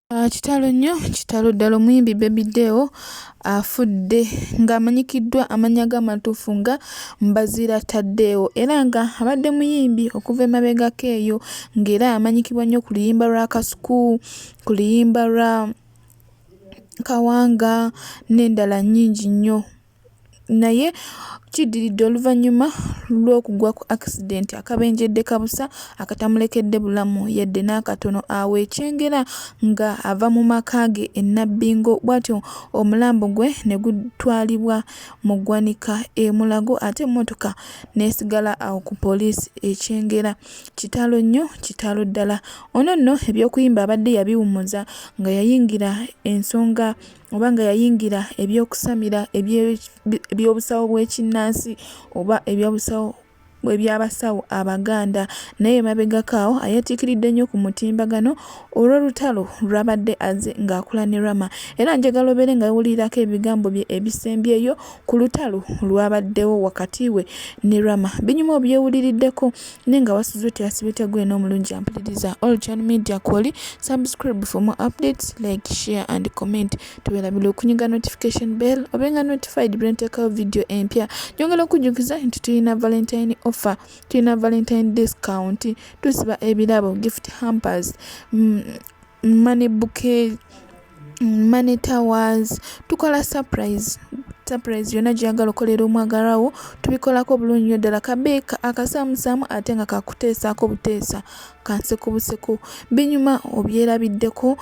Kitalo nnyo, kitalo ddala omuyimbi Baby Deo afudde ng'amanyikiddwa amannya g'amatuufu nga Mbazira Tadeo era nga abadde muyimbi okuva emabegako eyo ng'era amanyikibwa nnyo ku luyimba lwa Kasuku, ku luyimba lwa Kawanga n'endala nnyingi nnyo. Naye kiddiridde oluvannyuma lw'okugwa ku accident akabenjedde kabusa akatamulekedde bulamu yadde n'akatono awo ekyengera nga ava mu maka ge e Nabbingo bw'atyo omulambo gwe ne gutwalibwa mu ggwanika e Mulago ate emmotoka n'esigala awo ku poliisi ekyengera. Kitalo nnyo, kitalo ddala. Ono nno eby'okuyimba abadde yabiwummuza nga yayingira ensonga oba nga yayingira ebyokusamira eby'obusawo bw'ekinnansi oba eby'abasawo Abaganda, naye emabegako awo ayatiikiridde nnyo ku mutimbagano olw'olutalo lw'abadde azze ng'akula ne Rama. Era njagala obeere nga wulirako ebigambo bye ebisembyeyo ku lutalo lw'abaddewo wakati we ne Rama. Binyuma obyewuliriddeko naye nga wasuze oti asibite gwe n'omulungi ampuliriza. All Channel Media Kwoli, subscribe for more updates, like, share and comment. Tubeerabira okunyiga notification bell obenga notified bwe nteekawo video empya. Njagala okujjukiza nti tulina Valentine offer, tulina Valentine discount, tusiba ebirabo, gift hampers, money bouquet, money towers, tukola surprise yonna gy'agala okolera omwagalwawo tubikolako bulungi nnyo ddala. Kabeeka akasaamusaamu ate nga kakuteesaako buteesa kanseko buseko. Binyuma obyerabiddeko,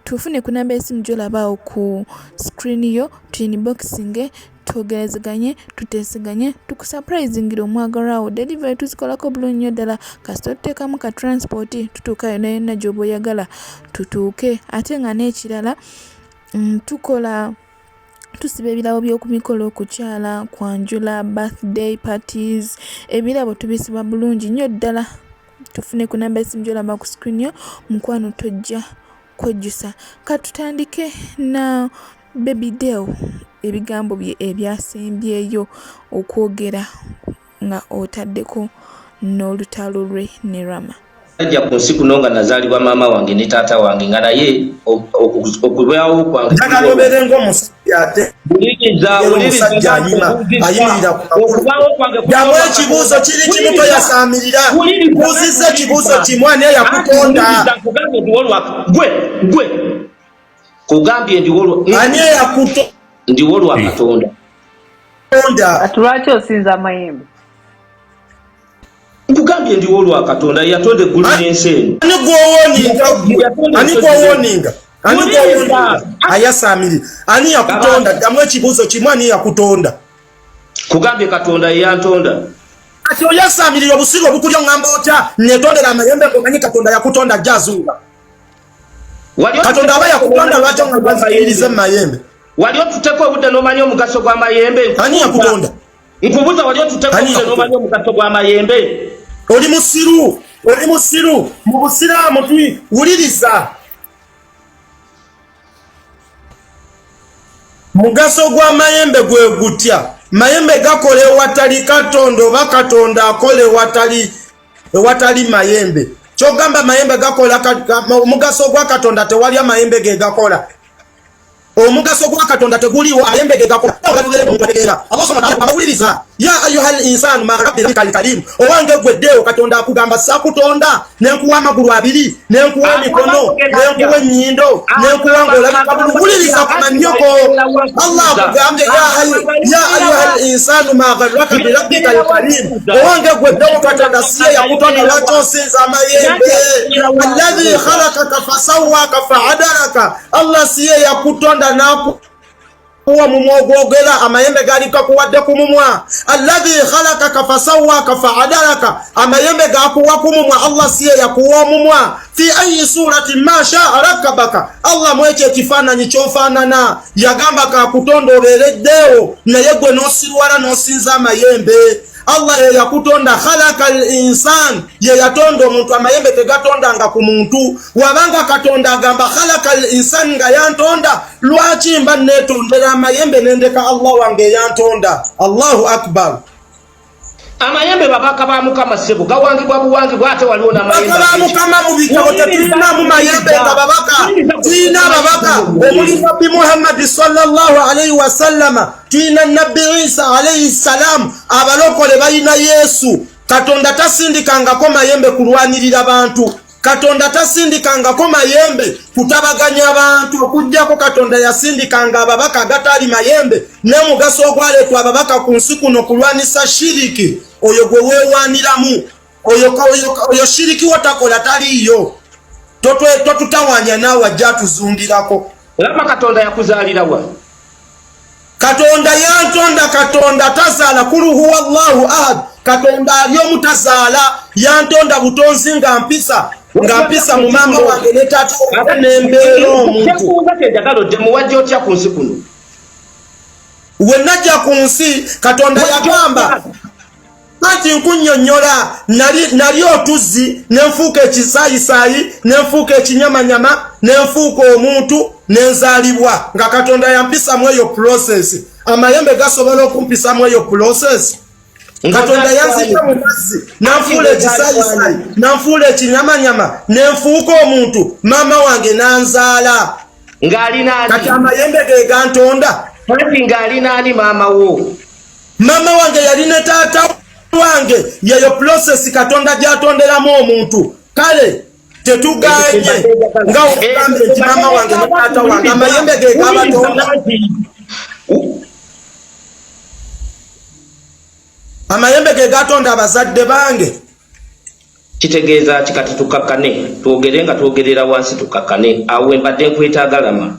tufune ku namba y'essimu gy'olabaawo ku screen yo, tuyinboxinge, twogerezeganye, tuteeseganye, tukusurprisingire omwagalwawo. Delivery tuzikolako bulungi nnyo ddala kasita otuteekamu ka transport tutuuka yonna yonna gy'oba oyagala tutuuke. Ate nga n'ekirala tusiba ebirabo by'oku mikolo, okukyala, kwanjula, birthday parties, ebirabo tubisiba bulungi nnyo ddala. Tufune ku namba y'essimu gy'olaba ku screen yo, mukwano tojja kwejjusa. Katutandike na Baby Deo, ebigambo bye ebyasembyeyo okwogera nga otaddeko n'olutalo lwe ne Rama. Ajja ku nsi kuno nga nazaalibwa maama wange ne taata wange nga naye okubyawo kwange takaloberenga omusajja ate omusajja ayimirira yamu ekibuuzo kiri kimu toyasaamirira buuzizza ekibuuzo kimu ani eyakutonda gwe kugambye ani eyakutonda ndiwo lwa Katonda. Lwaki osinza amayembe? Nkugambye ndiwo lwa Katonda yatonde eggulu n'ensi eno. Ani gwowoninga ayasaamirira ani yakutonda? Ddamu ekibuuzo kimu ani yakutonda? Kugambye Katonda yeyantonda. Kati oyasaamirira obusigo obukulya oŋŋamba otya netondera amayembe ng'omanyi Katonda yakutonda ajja azuula? Katonda aba yakutonda lwaki oŋŋamba nzikiririze mu mayembe? Wali otuteko obudde n'omanyi omugaso gw'amayembe? Ani yakutonda? Nkubuuza wali otuteko obudde n'omanyi omugaso gw'amayembe? Oli musiru mu busiraamu wuliriza mugaso gw'amayembe gwe gutya. Mayembe gakola ewatali Katonda oba Katonda akola ewatali mayembe. Kyogamba mayembe gakola omugaso gwa Katonda tewali amayembe ge gakola. Omugaso gwa Katonda teguliwo amayembe ge gakola. Awuliriza ya ayuhal insanu ma rabbikal karim, owange gwe Deo Katonda akugamba sakutonda nenkuwa amagulu abiri nenkuwa emikono nenkuwa ennyindo nenkuwa ng'olabika bulungi. Wuliriza ku mannyoko Allah akugambye ya ayuhal insanu ma gharraka bi rabbikal karim, owange gwe Deo Katonda siye yakutonda lwaki osinza amayembe? Alladhi khalaqaka fasawwaka fa'adalaka, Allah siye yakutonda naku uwa mumwogogera amayembe galika kuwadde ku mumwa. Alladhi khalaqaka fasawwaka fa'adalaka, amayembe gakuwa ku mumwa Allah siye yakuwa mumwa. Fi ayi surati ma sha'a rakabaka, Allah mwekyo ekifaananyi ky'ofaanana yagamba kakutonda obeere Deo naye gwe n'osirwala n'osinza amayembe. Allah ye yakutonda khalaqal insan, ye yatonda omuntu, amayembe tegatondanga ku muntu. Wabanga Katonda agamba khalaqal insan nga yantonda, lwaki mba netondera amayembe nendeka Allah wange yantonda? Allahu akbar. Amayembe babaka ba Mukama sebo gawangibwa buwangibwa ate waliwo n'amayembe. Babaka ba Mukama mu bitabo tetulina mu mayembe nga babaka. tuyina ababaka omuli nabbi Muhammad sallallahu alayhi wa sallama tuyina nabbi Isa alayhi salam abalokole bayina Yesu Katonda tasindikangako mayembe kulwanirira abantu Katonda tasindikangako mayembe kutabaganya abantu okujjako Katonda yasindikanga ababaka gatali mayembe ne mugaso ogwaletwa ababaka ku nsi kuno kulwanisa shiriki oyo gwe weewaniramu oyo shiriki watakola taliyo totutawanya nawe ajja tuzungirako lama Katonda yakuzalirawa Katonda yantonda Katonda tazaala kulu huwa Allahu ahad Katonda aliyomutazaala yantonda butonzi nga mpisa mu mama wange ne taata wange n'embeera omuntu muwajja otya ku nsi kuno we najja ku nsi Katonda yagamba Mati nkunnyonnyola nali otuzzi nenfuuka ekisaayisayi nenfuuka ekinyamanyama nenfuuka omuntu nenzaalibwa nga Katonda yampisamu eyo process amayembe gasobola okumpisamu eyo process Katonda yanzika mu mazzi nanfuula ekisaayisayi nanfuula ekinyamanyama nenfuuka omuntu mama wange nanzaala kati amayembe ge gantonda ng'alina ani maama wo mama wange yali ne taata wange yeyo process Katonda gyatonderamu omuntu kale tetuganye nga ogambe nti mama wange ne taata wange amayembe ge gabatonda amayembe ge gatonda abazadde bange kitegeeza kikati tukakkane twogere nga twogerera wansi tukakkane awo wembadde nkwetaagalama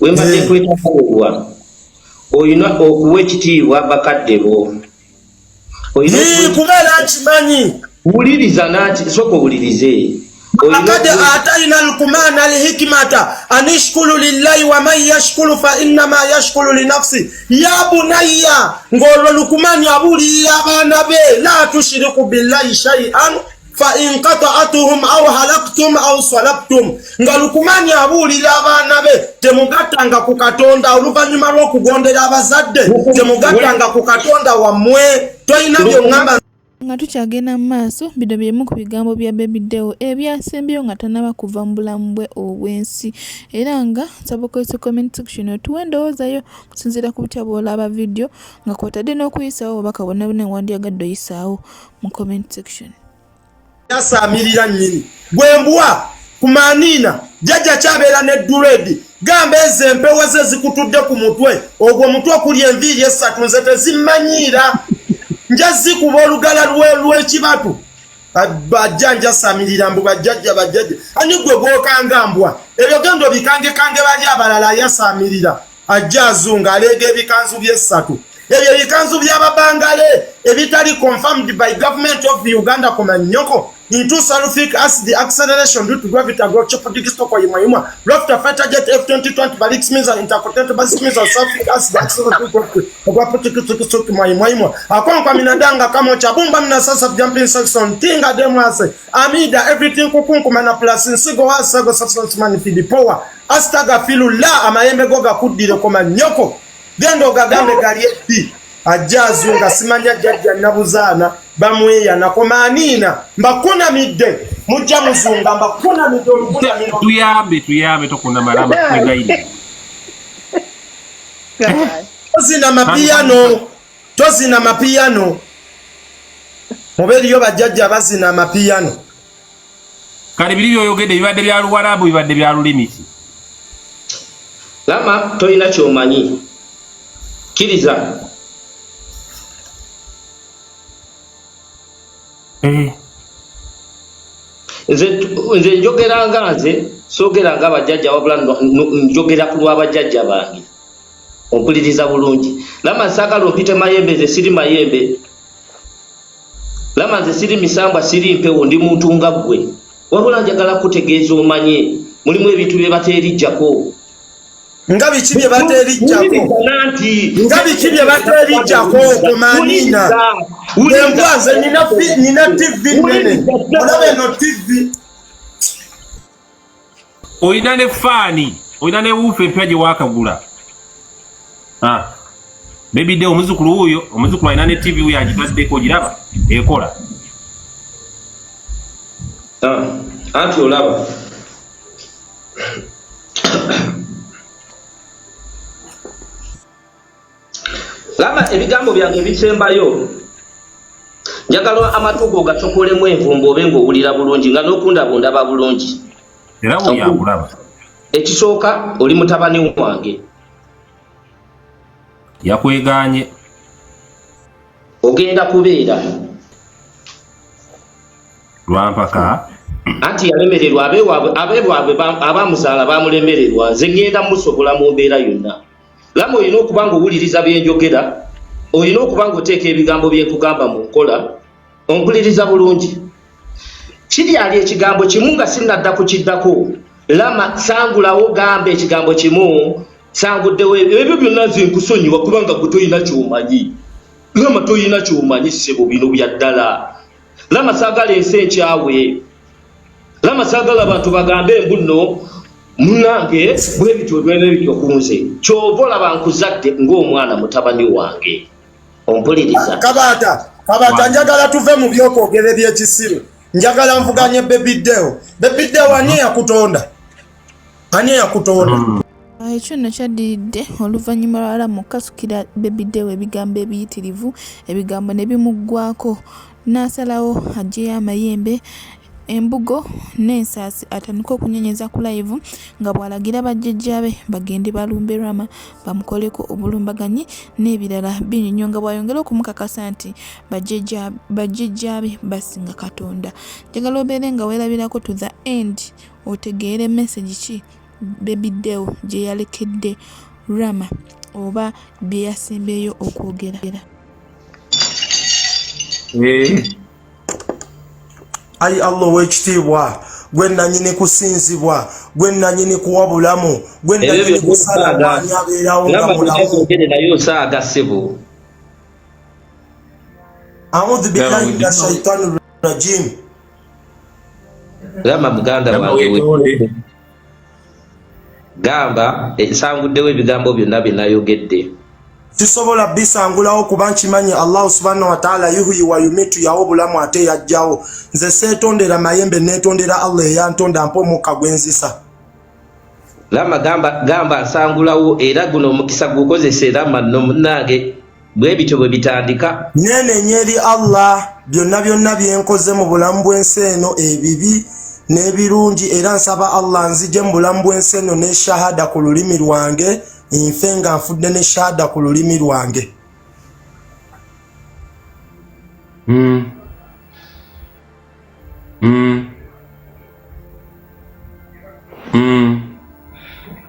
wembadde nkwetaagalwa oyina okuwa ekitiibwa bakadde bo kubeera nkimanyi wuliriza nati soko wulirize akade atayina lukumana alhikmata anishkulu lillahi wa man yashkulu fa innama yashkulu li nafsi ya bunayya ngolwo lukumani abulira abaana be la tushiriku billahi shay'an fa in qata'atuhum aw halaktum aw salabtum nga lukumani abulira abaana be temugattanga ku Katonda oluvannyuma lw'okugondera abazadde temugattanga ku Katonda wammwe toyina byongamba nga tukyagenda mu maaso bino byemu ku bigambo bya Baby Deo ebyasembyeyo nga tanaba kuva mu bulamu bwe obw'ensi era nga nsaba okozesa comment section otuwa endowoozayo kusinziira ku butya bw'olaba video nga kwotadde n'okuyisaawo obubaka bwonna bwonna wandyagadde oyisaawo mu comment section. Yasaamirira nnyini bwembwa kumanina jjajja kyabeera ne duredi gamba ezo empewo ze zikutudde ku mutwe ogwo omutwe okuli enviiri esatu nze tezimmanyiira njazi kuba olugala lw'ekibatu bajja njasaamirira mbu bajjajja ani gwe gwokanga mbwa ebyo gendo bikange bali abalala yasaamirira ajja azunga aleega ebikanzu by'essatu ebyo ebikanzu by'ababangale ebitali confirmed by government of Uganda komanyoko into sulfuric acid acceleration due to gravity agrochopodic stock yimwa left of fighter jet F-2020 balix means intercontinental basic means sulfuric acid acceleration agrochopodic stock yimwa akonkwa minadanga kama chabumba mna sasa jumping section tinga demwase amida everything kukunkuma na plus nsigo wasago substance man feed power astaga filu la amayembe goga kudire komanyoko gendo gagambe galieti ajazu nga simanya jajja nabuzaana bamweya nakomanina mbakuna midde mujja muzunga mbakuna midde tuyambe tokuna marama kwegaine tozina mapiano muberiyo bajjajja bazina mapiano kale biri byoyogedde bibadde bya Luwarabu bibadde bya Lulimiki lama toyina kyomanyi kiriza nze njogeranga nze soogeranga abajjajja wabula njogera ku lw'abajjajja bange ompuliriza bulungi lama saagala ompite mayembe nze siri mayembe lama nze siri misambwa siri mpewo ndi muntu nga ggwe wabula njagala kutegeeza omanye mulimu ebintu bye bateerijjako nga biki bye bateerijjako kumanina embwaze nina TV nene olaba eno TV oyina ne faani oyina ne wuufu empya gye waakagula Baby Deo omuzukulu oyo omuzukulu alina ne TV oyo agitaddeko ogiraba ekola anti olaba Lama ebigambo byange bisembayo njagala amatugo gachokolemu envumbo obengo owulira bulungi nga n'okundabunda ba bulungi era uyakulaba ekisooka oli mutabani wange yakweganye ogenda kubeera lwampaka anti yalemererwa abeebwabwe abamuzaala bamulemererwa nze ngenda musobola mu mbeera yonna lama olina okuba nga owuliriza byenjogera olina okuba nga oteeka ebigambo byenkugamba mu nkola ompuliriza bulungi kiri ali ekigambo kimu nga sinnadda kukiddako lama sangulawo gamba ekigambo kimu sanguddewo ebyo byonna nze nkusonyiwa kubanga gwe toyina kyomanyi lama toyina kyomanyi ssebo bino bya ddala lama saagala ensi enkyawe lama saagala abantu bagambe embuno munange bwe bityo bityo kunze kyova olaba nkuzadde ng'omwana mutabani wange ompuliriza kabata njagala tuve mu byokwogera ebyekisiru njagala nvuganye Baby Deo ani yakutonda ekyo nno kyaddiridde oluvannyuma lwala mukasukira Baby Deo ebigambo ebiyitirivu ebigambo ne bimuggwako n'asalawo aggyeyo amayembe embugo n'ensaasi atandika okunyonyeza ku live nga bw'alagira bajjajjabe bagende balumbe Rama bamukoleko obulumbaganyi n'ebirala binyonyo nga bw'ayongera okumukakasa nti bajjajjabe basinga Katonda. Njagala obeere nga weerabirako to the end otegeere message ki Baby Deo gye yalekedde Rama oba bye yasembeeyo okwogera. Ayi Allah w'ekitiibwa gwe nanyini kusinzibwa gwe nanyini kuwa bulamu gwe nanyini kusala bw'ani abeerawo nga mulamu naye osaaga ssebo A'udhu billahi minash shaitani rajim. Lama muganda wange gamba ensanguddewo ebigambo byonna bye nayogedde sisobola bisangulawo kuba nkimanyi Allah subhanahu wa ta'ala yuhyi wa yumitu yawo bulamu ate yajjawo nze seetondera mayembe neetondera Allah eyantonda mpa omukka gwenzisa lama gamba nsangulawo era guno omukisa gukozesa era manno munnange bwe bityo bwe bitandika nenenya eri Allah byonna byenkoze mu bulamu bw'ensi eno ebibi n'ebirungi era nsaba Allah nzije mu bulamu bw'ensi eno ne shahada ku lulimi lwange nfe nga nfudde ne shahada ku lulimi lwange.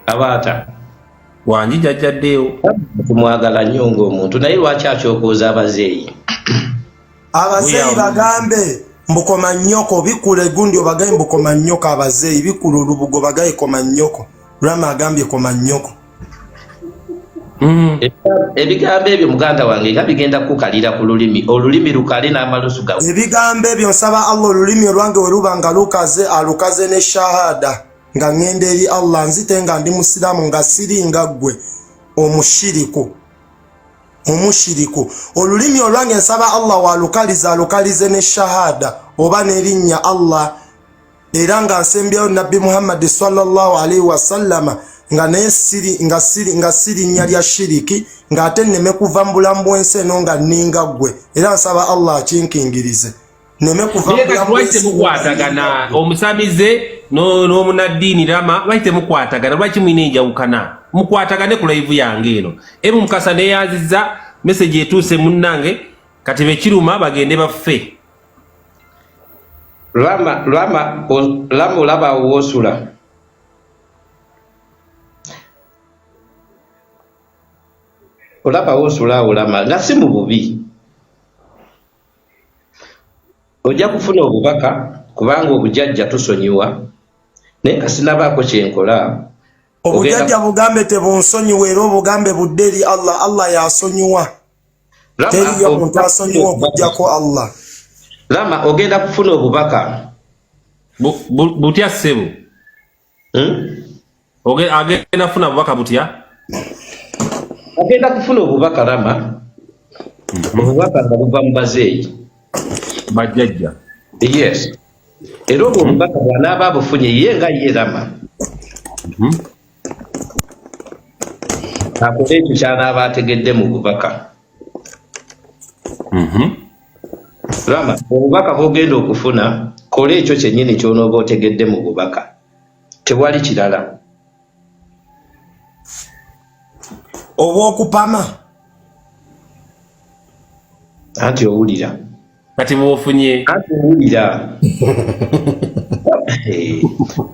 Abaata wanji jajjaddeewo tumwagala nnyo ng'omuntu naye lwaki akyokooza abazeeyi abazeeyi bagambe mbukoma nnyoko bikula egundi obagambe mbukoma nnyoko abazeeyi bikula olubugo bagaye koma nnyoko Rama agambye koma nnyoko ebigambo ebyo muganda wange nga bigenda kukalira ku olulimi lukale n'amalusu gawe ebigambo ebyo nsaba Allah olulimi olwange we luba nga alukaze ne shahada nga ngenda eri Allah nzite nga ndi musiramu nga siringa ggwe omushiriku olulimi olwange nsaba Allah alukalize ne shahada oba n'erinnya Allah era nga nsembyayo Nabbi Muhammad sallallahu alaihi wasallama nga sirinnya lya shiriki nga ate nneme kuva mu bulamu bw'ensi eno nga nninga ggwe era nsaba Allah akinkingirize nneme kuva mu bulamu bw'ensi mukwatagana omusamize n'omunaddiini Rama lwaki mukwatagana lwaki mulina enjawukana mukwatagane ku live yange eno ebu mukasa neyanzizza message etuuse munnange kati bekiruma bagende baffe Lama olaba wosula olama nga si mu bubi ojja kufuna obubaka kubanga obujjajja tusonyiwa naye kasinabaako kyenkola obujjajja bugambe tebunsonyiwa era obugambe budde eri Allah yasonyiwa teriyo omuntu asonyiwa okujjako Allah Lama ogenda kufuna obubaka butya ssebo agenda kufuna bubaka butya agenda kufuna obubaka Lama obubaka nga buva mu bazeeyi bajjajja yes era obwo obubaka bw'anaaba abufunye ye nga ye Lama akole ekyo ky'anaaba ategedde mu bubaka Rama obubaka bwogenda okufuna kola ekyo kyennyini ky'onooba otegedde mu bubaka tewali kirala obw'okupama anti owulira kati bw'ofunye anti owulira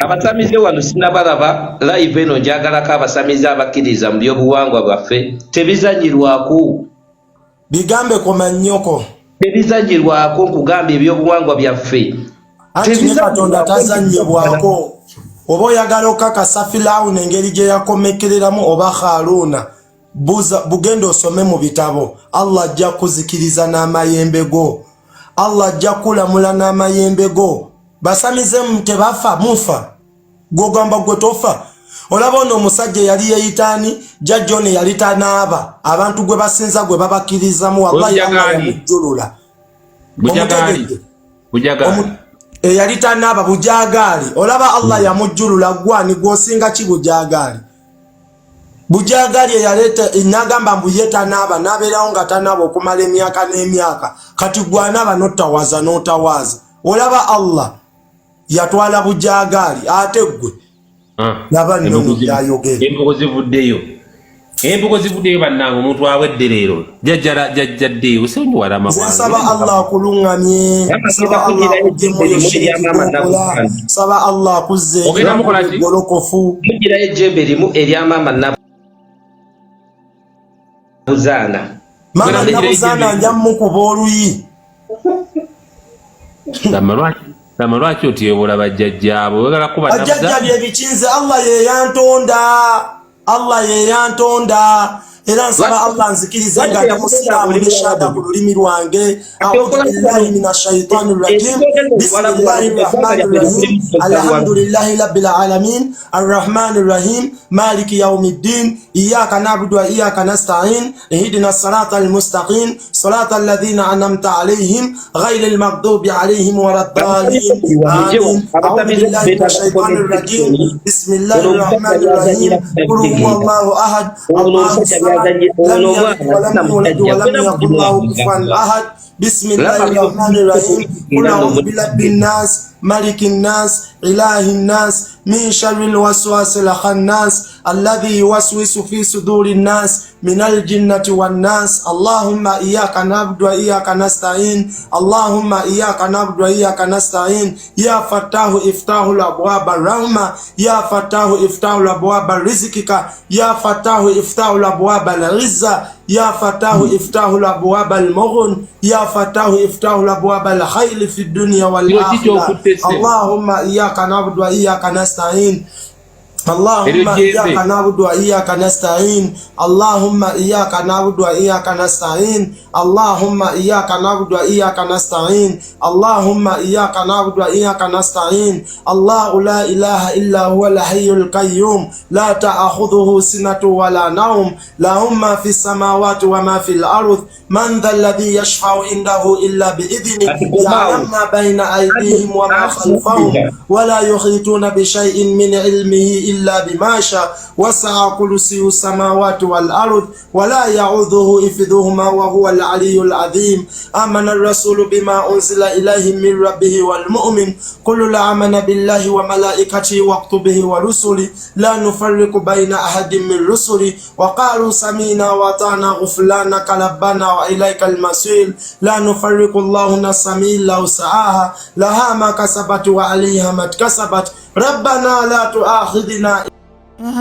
abasamize wano sinabalaba live eno njagalako abasamize abakkiriza mu byobuwangwa bwaffe tebizanyirwako bigambe koma nnyoko tebizanyirwako nkugamba ebyobuwangwa byaffe anti ne Katonda tazanyibwako oba oyagala okakasa Firawuni engeri gye yakomekereramu oba Haruna bugenda osome mu bitabo Allah ajja kuzikiriza n'amayembe go Allah ajja kulamula n'amayembe go basamize tebafa mufa gogamba gwe tofa olaba ono omusajja yali yeyitaani jjajja ono yali tanaaba abantu gwe basinza gwe babakirizamu wallahi Allah yamujjulula yali tanaaba bujagaali olaba Allah yamujjulula gwani gwosinga ki bujagaali bujagaali yaleeta nagamba mbu ye tanaaba nabeerawo nga tanaaba okumala emyaka n'emyaka kati gwanaaba n'otawaza n'otawaaza olaba Allah yatwala bujagaali ate gwe laba nno byayogera embugo zivuddeyo bannange omuntu awedde leero jjajjaddeyo senyuwala saba Allah akulungamye saba Allah akuggyemu saba Allah akuzze golokofu mugirayo ejjembe limu eryamaama Nabuzaana maama Nabuzaana nja mukuba oluyi Lama lwaki otyebola bajjajjaabo oyagala kuba bajjajja bye bikinze Allah ye yantonda era nsaba Allah nzikirize nga ndi musiraamu ne shahada ku lulimi lwange a'udhu billahi minash shaitanir rajim bismillahir rahmanir rahim alhamdulillahi rabbil alamin arrahmanir rahim maliki yawmiddin iyyaka na'budu wa iyyaka nasta'in ihdinas siratal mustaqim siratal ladzina an'amta alaihim ghayril maghdubi alaihim waladdallin amin a'udhu billahi minash shaitanir rajim bismillahir rahmanir rahim qul huwallahu ahad Allahu لم يولد ولم يكن له كفوا أحد بسم الله الرحمن الرحيم قل أعوذ برب الناس ملك الناس إله الناس من شر الوسواس الخناس الذي يوسوس في صدور الناس من الجنة والناس اللهم إياك نعبد وإياك نستعين اللهم إياك نعبد وإياك نستعين يا فتاح افتح الأبواب الرحمة يا فتاح افتح الأبواب رزقك يا فتاح افتح الأبواب العزة يا فتاح افتح الأبواب المغن يا فتاح افتح الأبواب الخير في الدنيا والآخرة اللهم إياك نعبد وإياك نستعين اللهم إياك نعبد وإياك نستعين اللهم إياك نعبد وإياك نستعين اللهم إياك نعبد وإياك نستعين اللهم إياك نعبد وإياك نستعين الله لا إله إلا هو الحي القيوم لا تأخذه سنة ولا نوم له ما في السماوات وما في الأرض من ذا الذي يشفع عنده إلا بإذنه يعلم ما بين أيديهم وما خلفهم ولا يحيطون بشيء من علمه إلا بما شاء وسع كرسيه السماوات والأرض ولا يعوذه حفظهما وهو العلي العظيم آمن الرسول بما أنزل إليه من ربه والمؤمن كل آمن بالله وملائكته وكتبه ورسله لا نفرق بين أحد من رسله وقالوا سمعنا وأطعنا غفرانك ربنا وإليك المصير لا نفرق الله نفسا إلا وسعها لها ما كسبت وعليها ما اكتسبت ربنا لا تؤاخذنا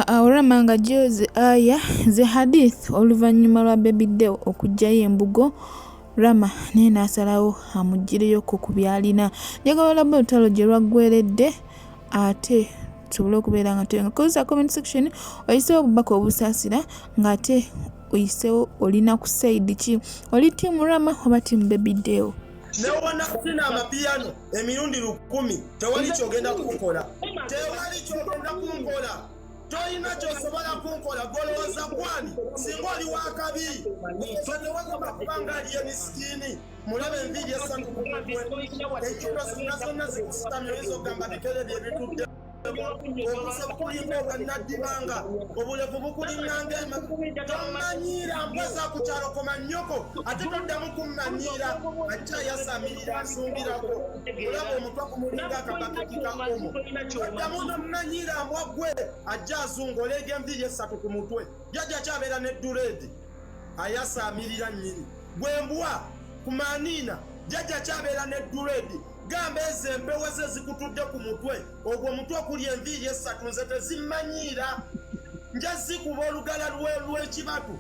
Rama nga joze aya ze hadith oluvannyuma lwa Baby Deo okujjayo embugo Rama naye n'asalawo amuggireyo ku byalina njagala laba olutalo gye lwaggweredde ate tusobole okubeera nga tuyenga koza comment section oyisewo obubaka obusaasira ng'ate oyisewo olina ku side ki oli tiimu Rama oba tiimu Baby Deo newana kufina amapiano emirundi 10 tewali kyogenda kunkola toyina kyosobola kunkola golowooza gwani singa oli wakabi twenewagamba kubanga aliye misikini mulabe enviiri esanduku ekiro zonna zonna zikusitamye oyinza okugamba bikere bye bitudde obusa bukulinga obwannadibanga obulevu bukulinganga tomanyira mbweza ku kyalo komanyoko ate toddamu kummanyira ajja yasamirira asumbirako olaba omutwe kumulinga akabaketi ka omo toddamu nomumanyira mbwaggwe ajja azunga oleega enviiri esatu ku mutwe jajja kyabeera ne duleedi ayasamirira nnyini bwembwa kumanina jajja kyabeera ne duleedi gamba ezo empewo ze zikutudde ku mutwe ogwo omutwe okuli enviiri esatu nze tezimmanyiira nja zikuba olugala lw'ekibatu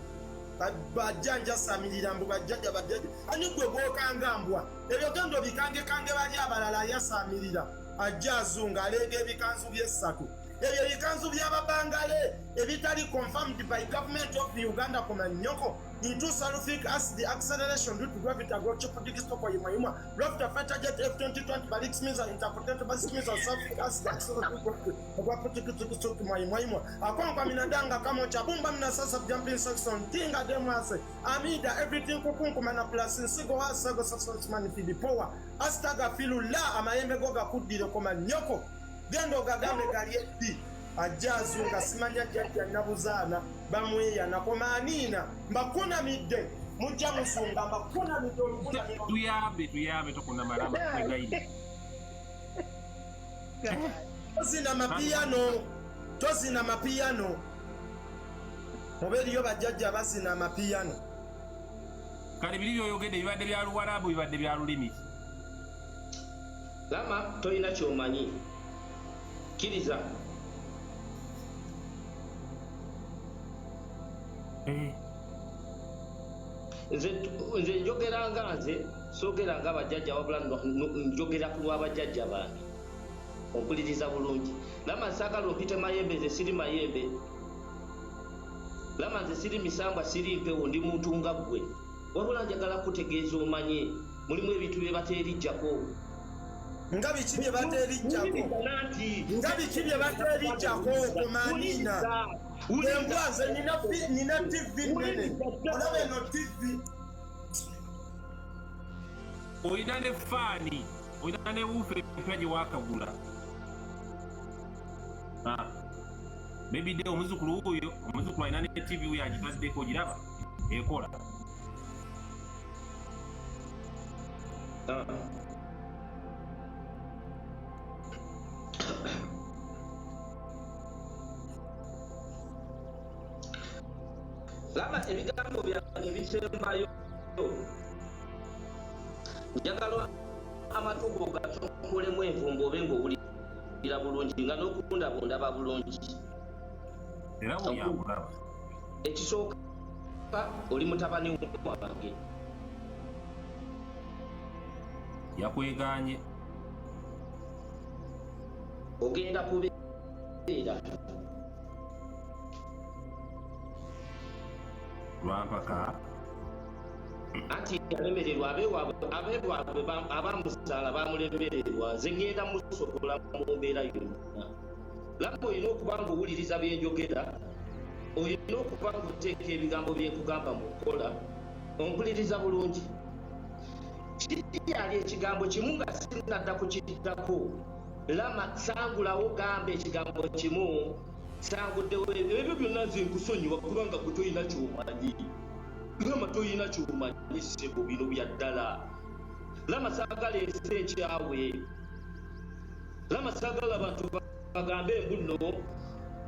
bajja njasamirira mbu bajjajja bajjajja ani gwe gwokanga mbwa ebyo gendo bikangekange bali abalala ayasamirira ajja azunga aleega ebikanzu by'essatu ebyo ebikanzu by'ababangale ebitali confirmed by government of Uganda komanyoko into sulfuric acid acceleration due to gravity agrochopodigistopoyimwayimwa lofta fighter jet F-2020 balix means interpreted basic means of sulfuric acid acceleration akwangwa minadanga kama chabumba mina sasa jumping section tinga demase amida everything kukunkuma plus nsigo wasago substance manifidi power astaga filu la amayembe goga kudire komanyoko gendo gagambe galieti ajazunga simanya jajja nabuzaana bamweya nakomanina mbakuna midde mujja musunga mbakuna midde tuyambe tokuna marama kwegaine tozina mapiyano muberiyo bajjajja bazina mapiyano kale biri byoyogedde bibadde bya Luwarabu bibadde bya lulimi lama toyina kyomanyi kiriza nze njogeranga nze soogeranga abajjajja wabula njogera ku lw'abajjajja bange ompuliriza bulungi lama nsaagala ompite mayembe nze siri mayembe lama nze siri misambwa siri mpewo ndi muntu nga ggwe wabula njagala kutegeeza omanye mulimu ebintu bye bateerijjako nga biki bye bateerijjako kumanina embwaze nina TV nene olaba eno TV oyina ne faani oyina ne wuufa empya gye waakagula maybe de omuzukulu oyo omuzukulu alina ne TV oyo agitaddeko ogiraba ekola lama ebigambo byange bisembayo njagala amatugo gatonkolemu envumbo obe ng'owulira bulungi nga n'okubundabundaba bulungi era bweyambulaba ekisooka oli mutabani wange yakweganye ogenda kubeera lwampaka anti yalemererwa abeewabwe abamusaala bamulemererwa nze ngenda musobola mu mbeera yonna laba olina okuba ng'owuliriza byenjogera olina okuba ng'oteeka ebigambo byekugamba mu nkola ompuliriza bulungi kiryali ekigambo kimu nga sinadda kukiddako lama sangulawo gamba ekigambo kimu sanguddewo ebyo byonna nze nkusonyiwa kubanga gwe toyina kyomanyi lama toyina kyomanyi sebo bino bya ddala lama saagala ensi enkyawe lama saagala abantu bagambe embuno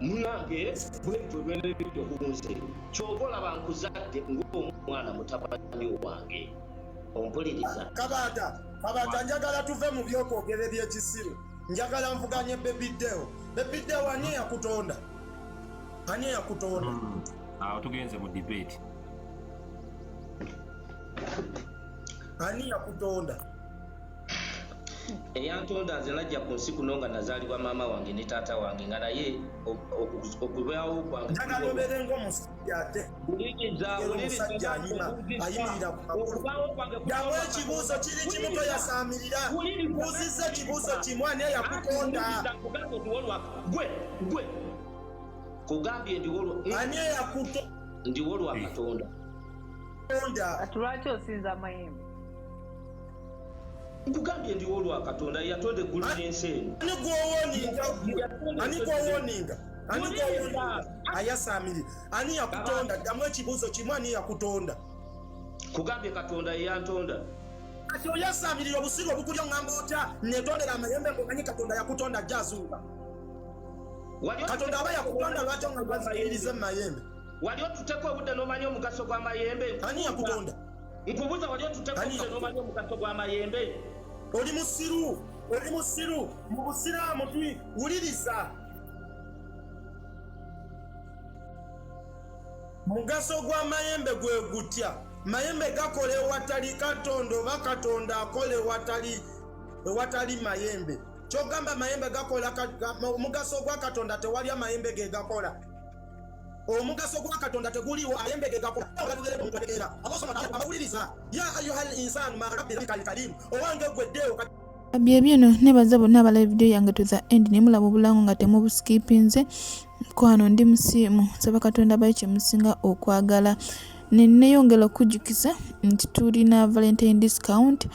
munange bwebyo byenebidde kunze kyoba olaba nkuzadde ng'omwana mutabani wange ompuliriza kabata njagala tuve mu byokwogera ebyekisiru njagala nvuganye bebiddeo ani yakutonda awo tugenze mu debate ani yakutonda eyantonda nze najja ku nsi kuno nga nazaalibwa maama wange ne taata wange nga naye okubaawo kwange njagala obeere ng'omusajja ate omusajja ayimirira ku magulu jamu ekibuuzo kiri kimu toyasaamirira buuzizza ekibuuzo kimu ani yakutonda gwe kugambye ani ndiwolwa Katonda lwaki osinza mayembe nkugambye ndi olwa Katonda yatonde eggulu n'ensi eno. Ani gwowoninga ayasamiri ani yakutonda ddamu ekibuuzo kimu ani yakutonda kugambye Katonda yeyantonda kati oyasamirira obusiru obukuli oŋŋamba otya netondera amayembe ng'omanyi Katonda yakutonda ajja azuuka Katonda aba yakutonda lwaki oŋŋamba nzikiririze mu mayembe wali otuteko obudde n'omanyi omugaso gw'amayembe ani yakutonda nkubuuza wali otuteko obudde n'omanyi omugaso gw'amayembe oli musiru mu busiraamu wuliriza mugaso gw'amayembe gwe gutya mayembe gakola ewatali Katonda oba Katonda akola ewatali mayembe kyogamba mayembe gakola omugaso gwa Katonda tewali amayembe ge gakola omugaso gwa Katonda teguliwo ayembe ge gakola abawuliriza ya ayuhal insanu ma rabbika alkarim owange gweddeewo byebyono nebaza bonna abala video yange to the end nemulaba obulango nga temubuskipinze kwano ndi musimu nsaba Katonda bayi kyemusinga okwagala neneyongera okujjukiza nti tulina Valentine discount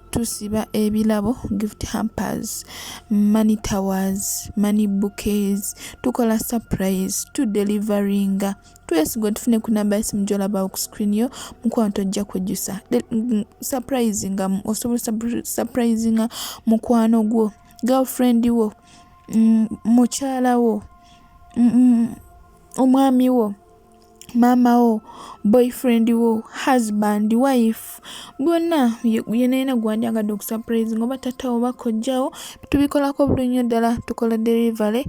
tusiba ebirabo gift hampers money towers money bouquets tukola surprise to deliveringa twesigwa tufune ku namba y'essimu gy'olaba ku screen yo mukwano tojja kujjusa surprisinga osobola surprisinga mukwano gwo girlfriend wo mukyala wo omwami wo mama wo boyfriend wo husband wife bonna yenena gwandyagadde okusurprise ngoba tata oba kojjawo tubikolako bulungi ddala tukola delivery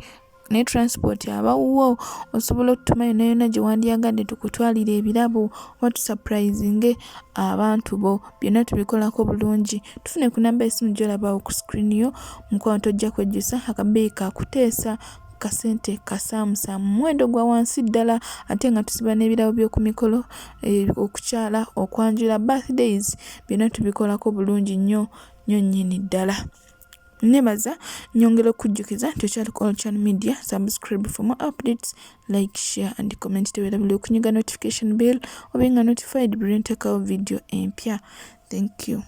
ne transport abawo osobola okutuma yonna gye wandyagadde tukutwalira ebirabo oba tusurprisinge abantu bo byonna tubikolako bulungi tufune ku namba y'essimu gy'olabawo ku screen yo mukwano tojja kwejjusa akabeeyi kakuteesa kasente kasaamusaamu muwendo gwa wansi ddala ate nga tusiba n'ebirabo by'oku mikolo okukyala okwanjula birthdays byonna tubikolako bulungi nnyo nnyini ddala nebaza nyongera okujjukiza nti okyali ku All Channel Media subscribe for more updates like share and comment teweerabule okunyiga notification bell obenga notified buli ntekawo video empya thank you.